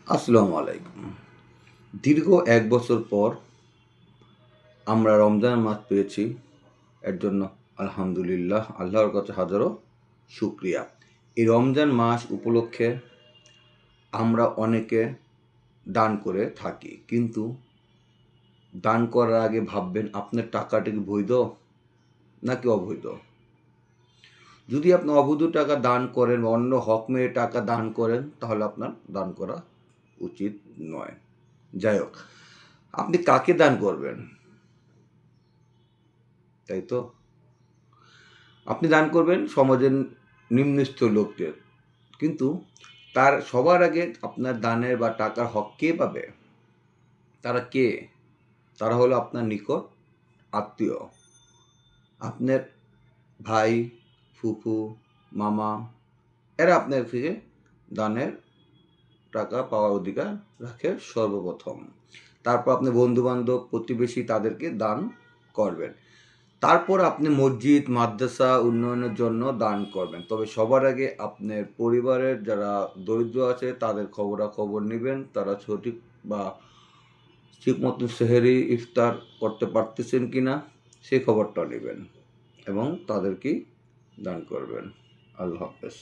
আসসালামু আলাইকুম। দীর্ঘ ১ বছর পর আমরা রমজান মাস পেয়েছি। এর জন্য আলহামদুলিল্লাহ, আল্লাহর কাছে হাজারো শুকরিয়া। এই রমজান মাস উপলক্ষে আমরা অনেকে দান করে থাকি। কিন্তু দান করার আগে ভাববেন আপনার টাকাটা কি বৈধ নাকি অবৈধ? যদি আপনি অবৈধ টাকা দান করেন বা অন্য হক মেরে টাকা দান করেন, তাহলে আপনার দান করা উচিত নয়। যাই হোক, আপনি কাকে দান করবেন? তাই তো? আপনি দান করবেন সমাজের নিম্নস্থ লোকদের। কিন্তু তার সবার আগে আপনার দানের বা টাকার হক কে পাবে? তারা কে? তারা হলো আপনার নিকট আত্মীয়। আপনার ভাই, ফুফু, মামা, এরা আপনার থেকে দানের টাকা পাওয়ার অধিকার রাখে সর্বপ্রথম। তারপর আপনি বন্ধু-বান্ধব, প্রতিবেশী তাদেরকে দান করবেন। তারপর আপনি মসজিদ, মাদ্রাসা উন্নয়নের জন্য দান করবেন। তবে সবার আগে আপনার পরিবারের যারা দরিদ্র আছে তাদের খবরাখবর নিবেন। তারা সঠিক বা ঠিক মতন সেহরি, ইফতার করতে পারতেছেন কিনা সেই খবরটা নিবেন এবং তাদেরকেই দান করবেন। আল্লাহ হাফেজ।